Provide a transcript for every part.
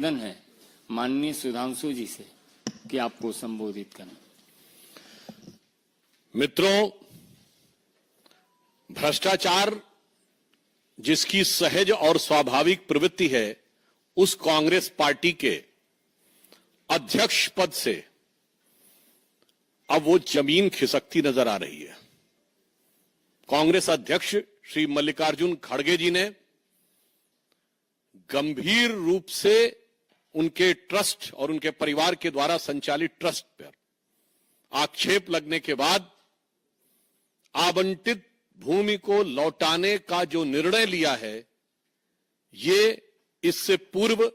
निवेदन है माननीय सुधांशु जी से कि आपको संबोधित करें। मित्रों, भ्रष्टाचार जिसकी सहज और स्वाभाविक प्रवृत्ति है, उस कांग्रेस पार्टी के अध्यक्ष पद से अब वो जमीन खिसकती नजर आ रही है। कांग्रेस अध्यक्ष श्री मल्लिकार्जुन खड़गे जी ने गंभीर रूप से उनके ट्रस्ट और उनके परिवार के द्वारा संचालित ट्रस्ट पर आक्षेप लगने के बाद आवंटित भूमि को लौटाने का जो निर्णय लिया है, ये इससे पूर्व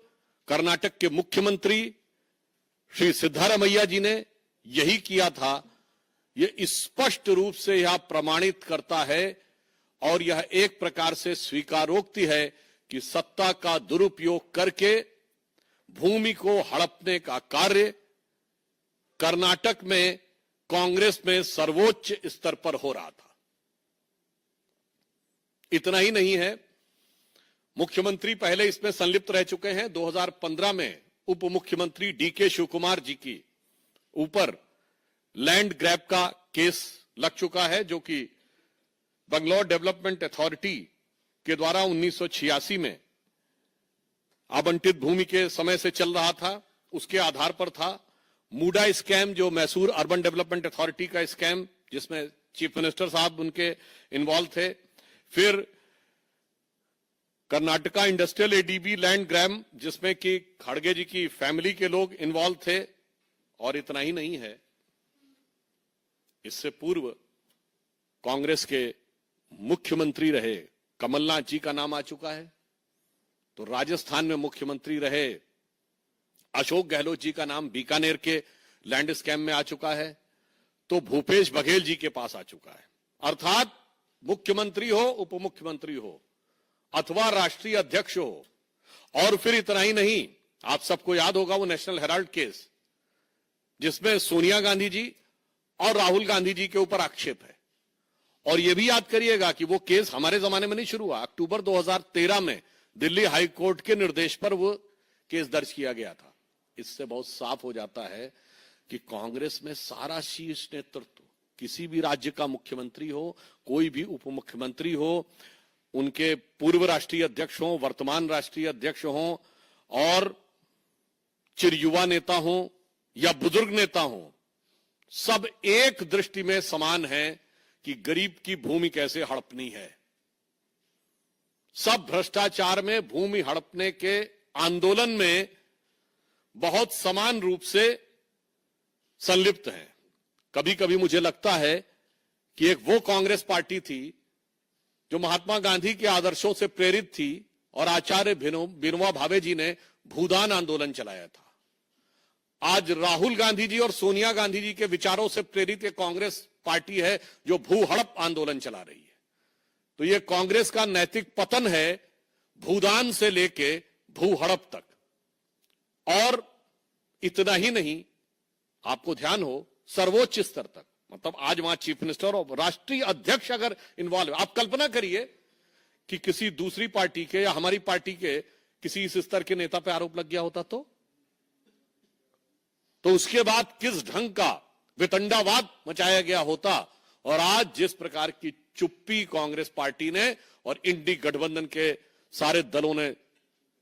कर्नाटक के मुख्यमंत्री श्री सिद्धारमैया जी ने यही किया था। यह स्पष्ट रूप से यह प्रमाणित करता है और यह एक प्रकार से स्वीकारोक्ति है कि सत्ता का दुरुपयोग करके भूमि को हड़पने का कार्य कर्नाटक में कांग्रेस में सर्वोच्च स्तर पर हो रहा था। इतना ही नहीं है, मुख्यमंत्री पहले इसमें संलिप्त रह चुके हैं। 2015 में उप मुख्यमंत्री डीके शिवकुमार जी की ऊपर लैंड ग्रैब का केस लग चुका है, जो कि बंगलौर डेवलपमेंट अथॉरिटी के द्वारा 1986 में आवंटित भूमि के समय से चल रहा था। उसके आधार पर था मूडा स्कैम, जो मैसूर अर्बन डेवलपमेंट अथॉरिटी का स्कैम, जिसमें चीफ मिनिस्टर साहब उनके इन्वॉल्व थे। फिर Karnataka industrial ADB land grab, जिसमें कि खड़गे जी की फैमिली के लोग इन्वॉल्व थे। और इतना ही नहीं है, इससे पूर्व कांग्रेस के मुख्यमंत्री रहे कमलनाथ जी का नाम आ चुका है। तो राजस्थान में मुख्यमंत्री रहे अशोक गहलोत जी का नाम बीकानेर के लैंड स्कैम में आ चुका है। तो भूपेश बघेल जी के पास आ चुका है। अर्थात मुख्यमंत्री हो, उप मुख्यमंत्री हो अथवा राष्ट्रीय अध्यक्ष हो। और फिर इतना ही नहीं, आप सबको याद होगा वो नेशनल हेराल्ड केस, जिसमें सोनिया गांधी जी और राहुल गांधी जी के ऊपर आक्षेप है। और यह भी याद करिएगा कि वो केस हमारे जमाने में नहीं शुरू हुआ। अक्टूबर 2013 में दिल्ली हाई कोर्ट के निर्देश पर वो केस दर्ज किया गया था। इससे बहुत साफ हो जाता है कि कांग्रेस में सारा शीर्ष नेतृत्व, किसी भी राज्य का मुख्यमंत्री हो, कोई भी उप मुख्यमंत्री हो, उनके पूर्व राष्ट्रीय अध्यक्ष हो, वर्तमान राष्ट्रीय अध्यक्ष हो, और चिरयुवा नेता हो या बुजुर्ग नेता हो, सब एक दृष्टि में समान है कि गरीब की भूमि कैसे हड़पनी है। सब भ्रष्टाचार में, भूमि हड़पने के आंदोलन में बहुत समान रूप से संलिप्त हैं। कभी कभी मुझे लगता है कि एक वो कांग्रेस पार्टी थी जो महात्मा गांधी के आदर्शों से प्रेरित थी और आचार्य विनोबा भावे जी ने भूदान आंदोलन चलाया था। आज राहुल गांधी जी और सोनिया गांधी जी के विचारों से प्रेरित एक कांग्रेस पार्टी है जो भू हड़प आंदोलन चला रही है। तो यह कांग्रेस का नैतिक पतन है, भूदान से लेके भू हड़प तक। और इतना ही नहीं, आपको ध्यान हो, सर्वोच्च स्तर तक, मतलब आज वहां चीफ मिनिस्टर और राष्ट्रीय अध्यक्ष अगर इन्वॉल्व है, आप कल्पना करिए कि किसी दूसरी पार्टी के या हमारी पार्टी के किसी इस स्तर के नेता पे आरोप लग गया होता तो उसके बाद किस ढंग का वितंडावाद मचाया गया होता। और आज जिस प्रकार की चुप्पी कांग्रेस पार्टी ने और इंडी गठबंधन के सारे दलों ने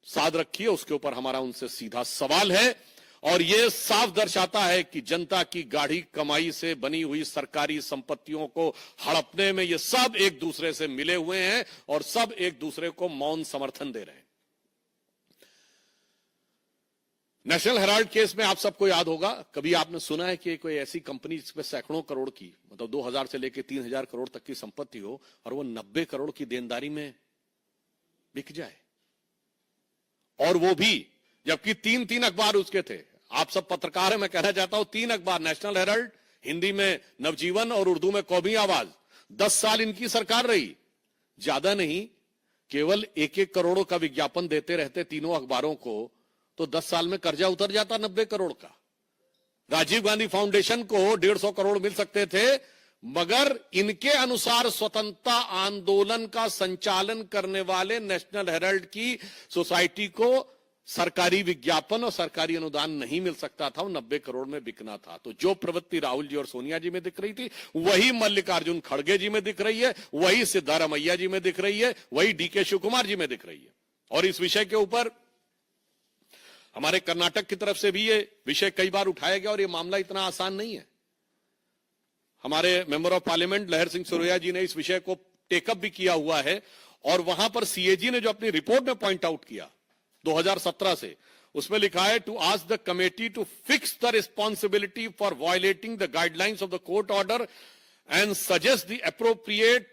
साध रखी है, उसके ऊपर हमारा उनसे सीधा सवाल है। और यह साफ दर्शाता है कि जनता की गाढ़ी कमाई से बनी हुई सरकारी संपत्तियों को हड़पने में ये सब एक दूसरे से मिले हुए हैं और सब एक दूसरे को मौन समर्थन दे रहे हैं। नेशनल हेराल्ड केस में आप सबको याद होगा, कभी आपने सुना है कि कोई ऐसी कंपनी जिसमें सैकड़ों करोड़ की, मतलब 2000 से लेकर 3000 करोड़ तक की संपत्ति हो और वो 90 करोड़ की देनदारी में बिक जाए? और वो भी जबकि 3 अखबार उसके थे। आप सब पत्रकार हैं, मैं कहना चाहता हूं 3 अखबार, नेशनल हेराल्ड, हिंदी में नवजीवन और उर्दू में कौमी आवाज। 10 साल इनकी सरकार रही, ज्यादा नहीं, केवल 1-1 करोड़ का विज्ञापन देते रहते तीनों अखबारों को, तो 10 साल में कर्जा उतर जाता 90 करोड़ का। राजीव गांधी फाउंडेशन को 150 करोड़ मिल सकते थे, मगर इनके अनुसार स्वतंत्रता आंदोलन का संचालन करने वाले नेशनल हेराल्ड की सोसाइटी को सरकारी विज्ञापन और सरकारी अनुदान नहीं मिल सकता था, वो 90 करोड़ में बिकना था। तो जो प्रवृत्ति राहुल जी और सोनिया जी में दिख रही थी, वही मल्लिकार्जुन खड़गे जी में दिख रही है, वही सिद्धारमैया जी में दिख रही है, वही डीके शिव कुमार जी में दिख रही है। और इस विषय के ऊपर हमारे कर्नाटक की तरफ से भी ये विषय कई बार उठाया गया और ये मामला इतना आसान नहीं है। हमारे मेंबर ऑफ पार्लियामेंट लहर सिंह सुरैया जी ने इस विषय को टेकअप भी किया हुआ है और वहां पर सीएजी ने जो अपनी रिपोर्ट में पॉइंट आउट किया 2017 से, उसमें लिखा है to ask the committee to fix the responsibility for violating the guidelines of the court order and suggest the appropriate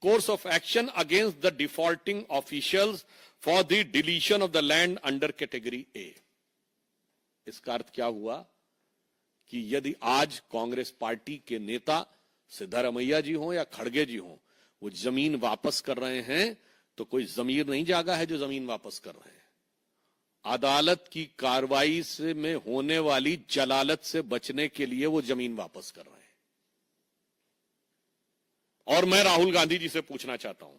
course of action against the defaulting officials for the deletion of the land under category A. इसका अर्थ क्या हुआ कि यदि आज Congress party के नेता सिद्धारमैया जी हों या खड़गे जी हों, वो जमीन वापस कर रहे हैं तो कोई जमीर नहीं जागा है जो जमीन वापस कर रहे हैं। अदालत की कार्रवाई से में होने वाली जलालत से बचने के लिए वो जमीन वापस कर रहे हैं। और मैं राहुल गांधी जी से पूछना चाहता हूं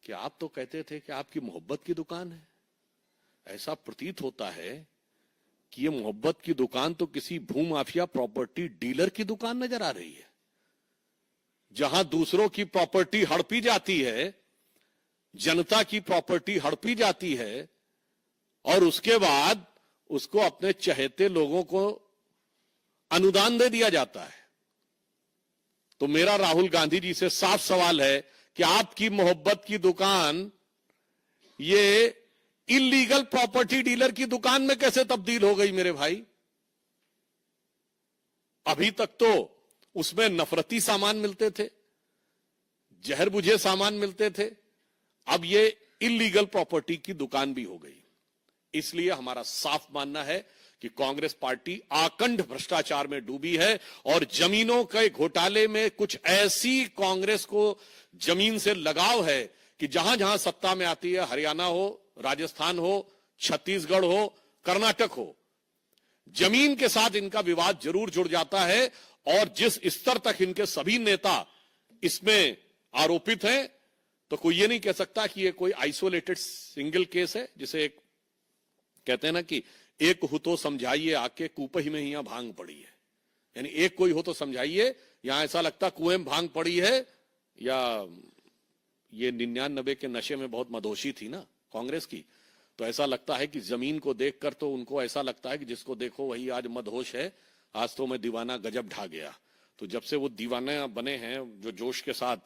कि आप तो कहते थे कि आपकी मोहब्बत की दुकान है, ऐसा प्रतीत होता है कि ये मोहब्बत की दुकान तो किसी भूमाफिया प्रॉपर्टी डीलर की दुकान नजर आ रही है, जहां दूसरों की प्रॉपर्टी हड़पी जाती है, जनता की प्रॉपर्टी हड़पी जाती है और उसके बाद उसको अपने चहेते लोगों को अनुदान दे दिया जाता है। तो मेरा राहुल गांधी जी से साफ सवाल है कि आपकी मोहब्बत की दुकान ये इलीगल प्रॉपर्टी डीलर की दुकान में कैसे तब्दील हो गई मेरे भाई? अभी तक तो उसमें नफरती सामान मिलते थे, जहर बुझे सामान मिलते थे, अब ये इलीगल प्रॉपर्टी की दुकान भी हो गई। इसलिए हमारा साफ मानना है कि कांग्रेस पार्टी आकंठ भ्रष्टाचार में डूबी है और जमीनों के घोटाले में कुछ ऐसी कांग्रेस को जमीन से लगाव है कि जहां जहां सत्ता में आती है, हरियाणा हो, राजस्थान हो, छत्तीसगढ़ हो, कर्नाटक हो, जमीन के साथ इनका विवाद जरूर जुड़ जाता है। और जिस स्तर तक इनके सभी नेता इसमें आरोपित हैं, तो कोई ये नहीं कह सकता कि ये कोई आइसोलेटेड सिंगल केस है, जिसे एक कहते हैं ना कि एक हो तो समझाइए आके कुपही में यहां भांग पड़ी है। यानी एक कोई हो तो समझाइए, यहां ऐसा लगता कुएं में भांग पड़ी है, या ये 99 के नशे में बहुत मदहोशी थी ना कांग्रेस की, तो ऐसा लगता है कि जमीन को देखकर तो उनको ऐसा लगता है कि जिसको देखो वही आज मदहोश है, आज तो मैं दीवाना गजब ढा गया। तो जब से वो दीवाना बने हैं जो जोश के साथ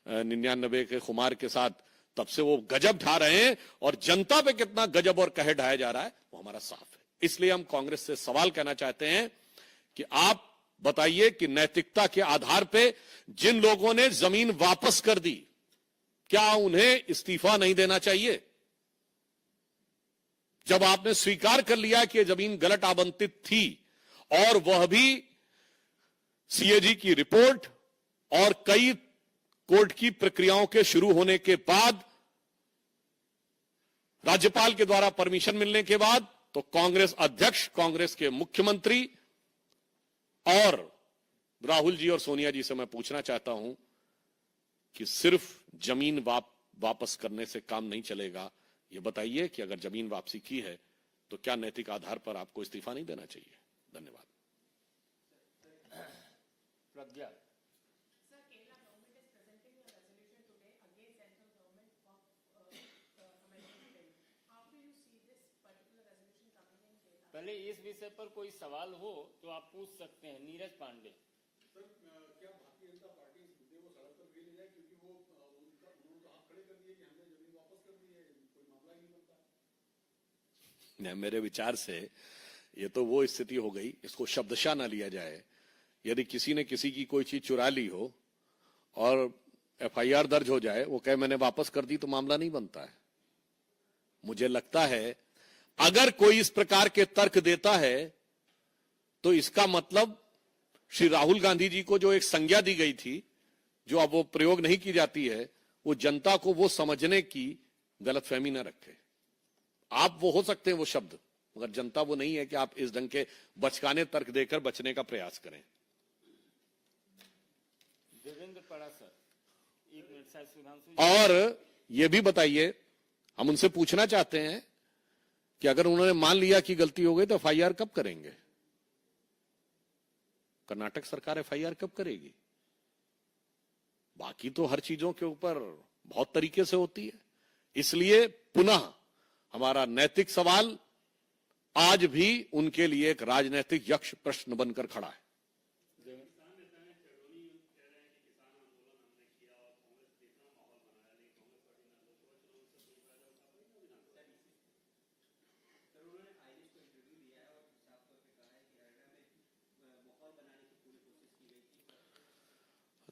99 के खुमार के साथ, तब से वो गजब ढा रहे हैं और जनता पे कितना गजब और कहर ढाया जा रहा है वो हमारा साफ है। इसलिए हम कांग्रेस से सवाल कहना चाहते हैं कि आप बताइए कि नैतिकता के आधार पे जिन लोगों ने जमीन वापस कर दी, क्या उन्हें इस्तीफा नहीं देना चाहिए? जब आपने स्वीकार कर लिया कि यह जमीन गलत आवंटित थी और वह भी सीएजी की रिपोर्ट और कई कोर्ट की प्रक्रियाओं के शुरू होने के बाद, राज्यपाल के द्वारा परमिशन मिलने के बाद, तो कांग्रेस अध्यक्ष, कांग्रेस के मुख्यमंत्री और राहुल जी और सोनिया जी से मैं पूछना चाहता हूं कि सिर्फ जमीन वापस करने से काम नहीं चलेगा। ये बताइए कि अगर जमीन वापसी की है तो क्या नैतिक आधार पर आपको इस्तीफा नहीं देना चाहिए? धन्यवाद। प्रज्ञा, पहले इस विषय पर कोई सवाल हो तो आप पूछ सकते हैं। नीरज पांडे। सर, क्या भारतीय जनता पार्टी इस मुद्दे को सड़क पर भी ले जाए, क्योंकि वो उन्होंने तो हाथ खड़े कर दिए कि हमने जमीन वापस कर दी है, कोई मामला ही नहीं बनता। मेरे विचार से ये तो वो स्थिति हो गई, इसको शब्दशः ना लिया जाए। यदि किसी ने किसी की कोई चीज चुरा ली हो और एफआईआर दर्ज हो जाए, वो कहे मैंने वापस कर दी, तो मामला नहीं बनता है। मुझे लगता है अगर कोई इस प्रकार के तर्क देता है तो इसका मतलब श्री राहुल गांधी जी को जो एक संज्ञा दी गई थी, जो अब वो प्रयोग नहीं की जाती है, वो जनता को वो समझने की गलतफहमी न रखे। आप वो हो सकते हैं वो शब्द, मगर जनता वो नहीं है कि आप इस ढंग के बचकाने तर्क देकर बचने का प्रयास करें। देवेंद्र पड़ा सर, एक मिनट सर, सुधांशु। और ये भी बताइए, हम उनसे पूछना चाहते हैं कि अगर उन्होंने मान लिया कि गलती हो गई तो एफआईआर कब करेंगे? कर्नाटक सरकार एफआईआर कब करेगी? बाकी तो हर चीजों के ऊपर बहुत तरीके से होती है। इसलिए पुनः हमारा नैतिक सवाल आज भी उनके लिए एक राजनीतिक यक्ष प्रश्न बनकर खड़ा है।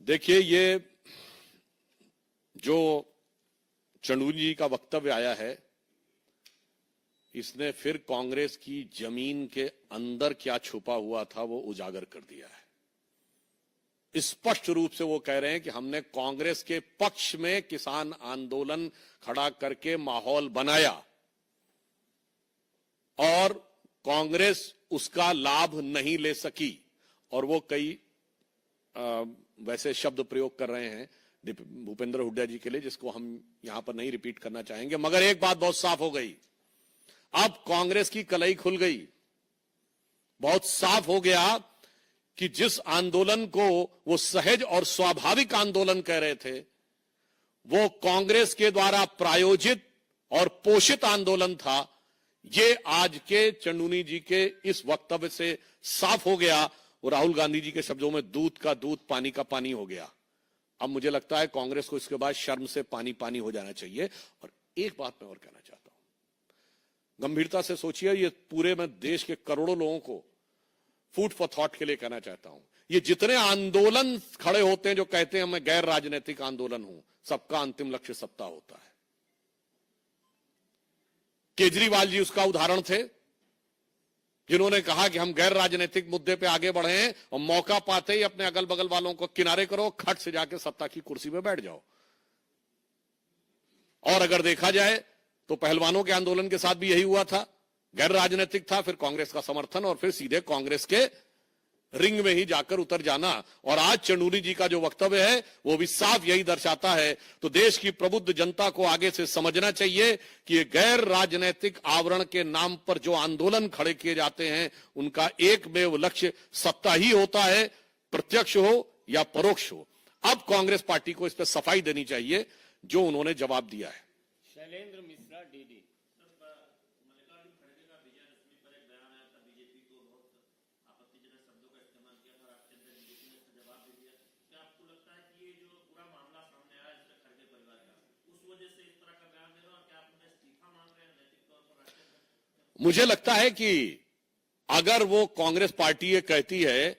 देखिए, ये जो चंदूनी जी का वक्तव्य आया है, इसने फिर कांग्रेस की जमीन के अंदर क्या छुपा हुआ था वो उजागर कर दिया है। स्पष्ट रूप से वो कह रहे हैं कि हमने कांग्रेस के पक्ष में किसान आंदोलन खड़ा करके माहौल बनाया और कांग्रेस उसका लाभ नहीं ले सकी। और वो कई वैसे शब्द प्रयोग कर रहे हैं भूपेंद्र हुड्डा जी के लिए, जिसको हम यहां पर नहीं रिपीट करना चाहेंगे। मगर एक बात बहुत साफ हो गई, अब कांग्रेस की कलई खुल गई। बहुत साफ हो गया कि जिस आंदोलन को वो सहज और स्वाभाविक आंदोलन कह रहे थे, वो कांग्रेस के द्वारा प्रायोजित और पोषित आंदोलन था। ये आज के चंदूनी जी के इस वक्तव्य से साफ हो गया। और राहुल गांधी जी के शब्दों में दूध का दूध, पानी का पानी हो गया। अब मुझे लगता है कांग्रेस को इसके बाद शर्म से पानी पानी हो जाना चाहिए। और एक बात मैं और कहना चाहता हूं, गंभीरता से सोचिए, ये पूरे मैं देश के करोड़ों लोगों को फूड फॉर थॉट के लिए कहना चाहता हूं, ये जितने आंदोलन खड़े होते हैं जो कहते हैं मैं गैर राजनीतिक आंदोलन हूं, सबका अंतिम लक्ष्य सत्ता होता है। केजरीवाल जी उसका उदाहरण थे, जिन्होंने कहा कि हम गैर राजनीतिक मुद्दे पे आगे बढ़े हैं और मौका पाते ही अपने अगल बगल वालों को किनारे करो, खट से जाके सत्ता की कुर्सी पे बैठ जाओ। और अगर देखा जाए तो पहलवानों के आंदोलन के साथ भी यही हुआ था, गैर राजनीतिक था, फिर कांग्रेस का समर्थन और फिर सीधे कांग्रेस के रिंग में ही जाकर उतर जाना। और आज चंदूनी जी का जो वक्तव्य है वो भी साफ यही दर्शाता है। तो देश की प्रबुद्ध जनता को आगे से समझना चाहिए कि ये गैर राजनीतिक आवरण के नाम पर जो आंदोलन खड़े किए जाते हैं, उनका एकमेव लक्ष्य सत्ता ही होता है, प्रत्यक्ष हो या परोक्ष हो। अब कांग्रेस पार्टी को इस पर सफाई देनी चाहिए जो उन्होंने जवाब दिया है। शैलेंद्र मिश्रा, डीडी। मुझे लगता है कि अगर वो कांग्रेस पार्टी ये कहती है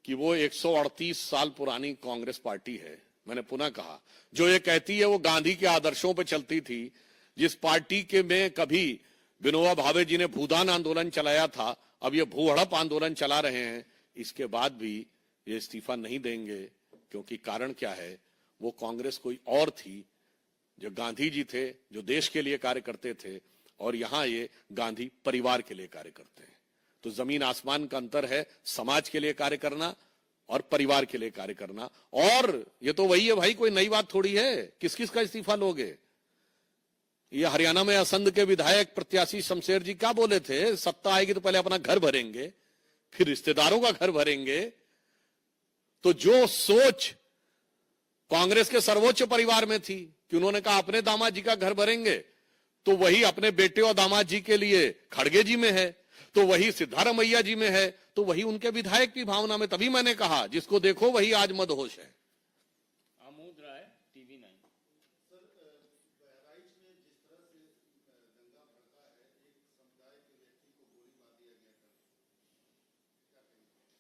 कि वो 138 साल पुरानी कांग्रेस पार्टी है, मैंने पुनः कहा, जो ये कहती है वो गांधी के आदर्शों पर चलती थी, जिस पार्टी के में कभी विनोबा भावे जी ने भूदान आंदोलन चलाया था, अब ये भू हड़प आंदोलन चला रहे हैं, इसके बाद भी ये इस्तीफा नहीं देंगे। क्योंकि कारण क्या है, वो कांग्रेस कोई और थी, जो गांधी जी थे, जो देश के लिए कार्य करते थे, और यहां ये गांधी परिवार के लिए कार्य करते हैं। तो जमीन आसमान का अंतर है, समाज के लिए कार्य करना और परिवार के लिए कार्य करना। और ये तो वही है भाई, कोई नई बात थोड़ी है। किस किस का इस्तीफा लोगे? ये हरियाणा में असंध के विधायक प्रत्याशी शमशेर जी क्या बोले थे, सत्ता आएगी तो पहले अपना घर भरेंगे, फिर रिश्तेदारों का घर भरेंगे। तो जो सोच कांग्रेस के सर्वोच्च परिवार में थी कि उन्होंने कहा अपने दामाद जी का घर भरेंगे, तो वही अपने बेटे और दामाद जी के लिए खड़गे जी में है, तो वही सिद्धारमैया जी में है, तो वही उनके विधायक की भावना में। तभी मैंने कहा जिसको देखो वही आज मदहोश है। आमोद राय, टीवी 9।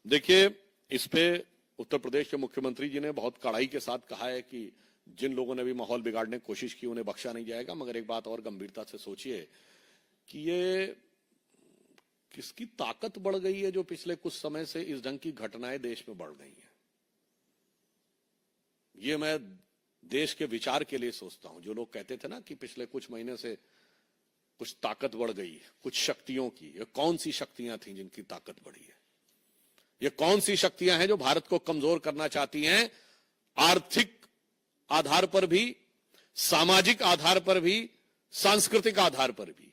देखिए, इस पे उत्तर प्रदेश के मुख्यमंत्री जी ने बहुत कड़ाई के साथ कहा है कि जिन लोगों ने भी माहौल बिगाड़ने की कोशिश की उन्हें बख्शा नहीं जाएगा। मगर एक बात और गंभीरता से सोचिए कि ये किसकी ताकत बढ़ गई है जो पिछले कुछ समय से इस ढंग की घटनाएं देश में बढ़ गई हैं। ये मैं देश के विचार के लिए सोचता हूं। जो लोग कहते थे ना कि पिछले कुछ महीने से कुछ ताकत बढ़ गई, कुछ शक्तियों की, ये कौन सी शक्तियां थी जिनकी ताकत बढ़ी है? ये कौन सी शक्तियां हैं जो भारत को कमजोर करना चाहती हैं? आर्थिक आधार पर भी, सामाजिक आधार पर भी, सांस्कृतिक आधार पर भी।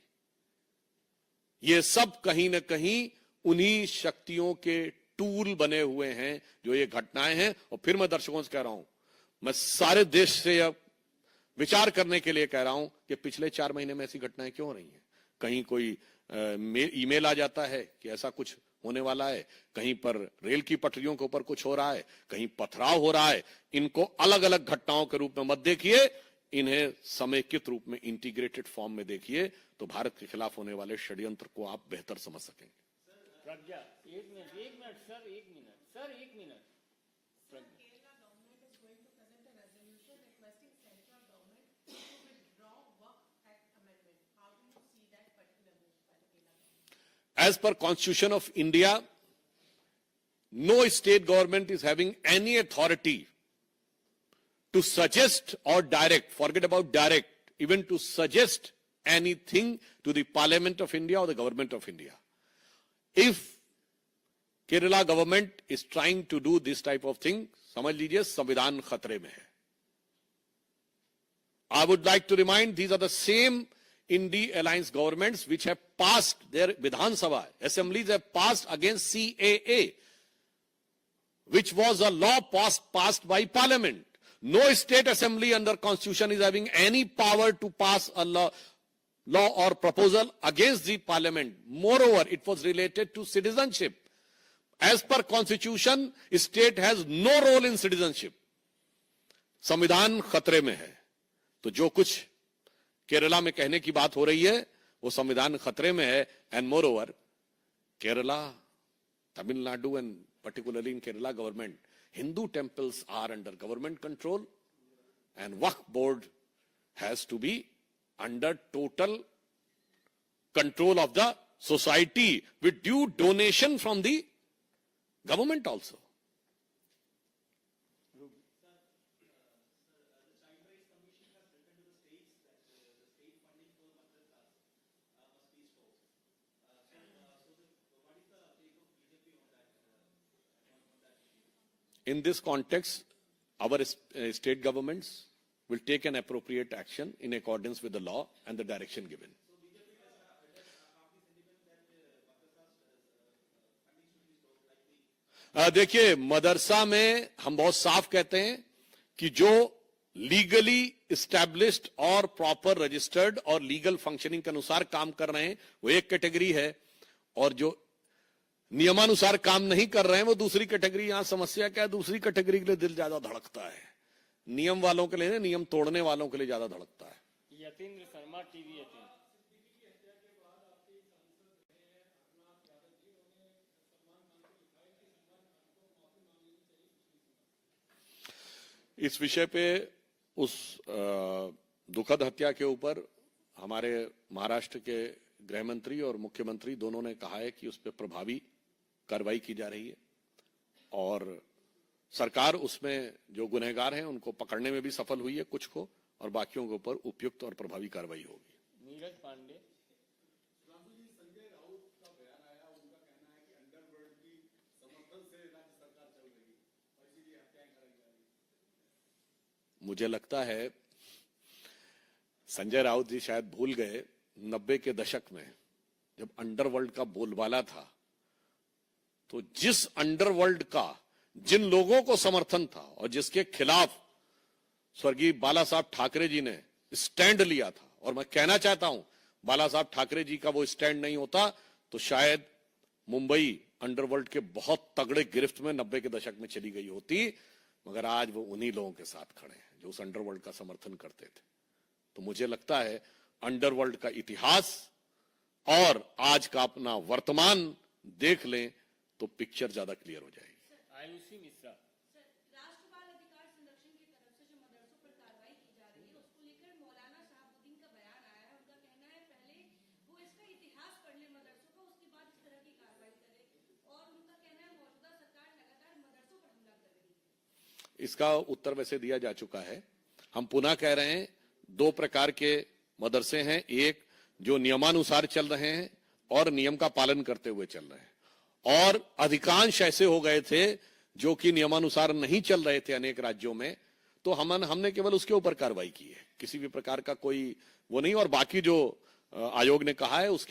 ये सब कहीं ना कहीं उन्हीं शक्तियों के टूल बने हुए हैं जो ये घटनाएं हैं। और फिर मैं दर्शकों से कह रहा हूं, मैं सारे देश से अब विचार करने के लिए कह रहा हूं कि पिछले 4 महीने में ऐसी घटनाएं क्यों हो रही हैं। कहीं कोई ईमेल आ जाता है कि ऐसा कुछ होने वाला है, कहीं पर रेल की पटरियों के ऊपर कुछ हो रहा है, कहीं पथराव हो रहा है। इनको अलग अलग घटनाओं के रूप में मत देखिए, इन्हें समेकित रूप में इंटीग्रेटेड फॉर्म में देखिए, तो भारत के खिलाफ होने वाले षड्यंत्र को आप बेहतर समझ सकेंगे। प्रज्ञा, एक मिनट सर, एक minute. As per Constitution of India, no state government is having any authority to suggest or direct, forget about direct, even to suggest anything to the Parliament of India or the Government of India. If Kerala government is trying to do this type of thing, समझ लीजिए संविधान खतरे में है। I would like to remind, these are the same Indie alliance governments which have passed, their Vidhan Sabha assemblies have passed against CAA, which was a law passed by Parliament. No state assembly under Constitution is having any power to pass a law or proposal against the Parliament. Moreover, it was related to citizenship. As per Constitution, state has no role in citizenship. संविधान खतरे में है, तो जो कुछ केरला में कहने की बात हो रही है वो संविधान खतरे में है। And more over, Kerala, Tamil Nadu and particularly in Kerala government, Hindu temples are under government control and Waqf board has to be under total control of the society with due donation from the government also. In this context, our state governments will take an appropriate action in accordance with the law and the direction given. देखिए, मदरसा में हम बहुत साफ कहते हैं कि जो legally established और प्रॉपर रजिस्टर्ड और लीगल फंक्शनिंग के अनुसार काम कर रहे हैं वो एक कैटेगरी है, और जो नियमानुसार काम नहीं कर रहे हैं वो दूसरी कैटेगरी। यहां समस्या क्या है, दूसरी कैटेगरी के लिए दिल ज्यादा धड़कता है, नियम वालों के लिए, नियम तोड़ने वालों के लिए ज्यादा धड़कता है। यतीन्द्र शर्मा, टीवी 18। इस विषय पे उस दुखद हत्या के ऊपर हमारे महाराष्ट्र के गृह मंत्री और मुख्यमंत्री दोनों ने कहा है कि उस पर प्रभावी कार्रवाई की जा रही है और सरकार उसमें जो गुनहगार हैं उनको पकड़ने में भी सफल हुई है, कुछ को, और बाकियों के ऊपर उपयुक्त और प्रभावी कार्रवाई होगी। नीरज पांडे। संजय राउत का बयान आया, उनका कहना है कि अंडरवर्ल्ड की समर्थन से राज्य सरकार चल रही है और इसीलिए हत्याएं कराई जा रही है। मुझे लगता है संजय राउत जी शायद भूल गए 90 के दशक में जब अंडरवर्ल्ड का बोलबाला था, तो जिस अंडरवर्ल्ड का जिन लोगों को समर्थन था और जिसके खिलाफ स्वर्गीय बाला साहब ठाकरे जी ने स्टैंड लिया था, और मैं कहना चाहता हूं बाला साहब ठाकरे जी का वो स्टैंड नहीं होता तो शायद मुंबई अंडरवर्ल्ड के बहुत तगड़े गिरफ्त में 90 के दशक में चली गई होती, मगर आज वो उन्हीं लोगों के साथ खड़े हैं जो उस अंडरवर्ल्ड का समर्थन करते थे। तो मुझे लगता है अंडरवर्ल्ड का इतिहास और आज का अपना वर्तमान देख लें तो पिक्चर ज्यादा क्लियर हो जाएगी। आयुषी मिश्रा। राष्ट्रपाल अधिकार संरक्षण की तरफ से जो मदरसों पर कार्रवाई की जा रही है उसको लेकर मौलाना शहाबुद्दीन का बयान आया है। उनका कहना है पहले वो इसका इतिहास पढ़ ले मदरसों का, उसके बाद इस तरह की कार्रवाई करे, और उनका कहना है मौजूदा सरकार लगातार मदरसों पर हमला कर रही है। इसका उत्तर वैसे दिया जा चुका है। हम पुनः कह रहे हैं, 2 प्रकार के मदरसे हैं, एक जो नियमानुसार चल रहे हैं और नियम का पालन करते हुए चल रहे हैं, और अधिकांश ऐसे हो गए थे जो कि नियमानुसार नहीं चल रहे थे अनेक राज्यों में, तो हमने केवल उसके ऊपर कार्रवाई की है, किसी भी प्रकार का कोई वो नहीं। और बाकी जो आयोग ने कहा है उसके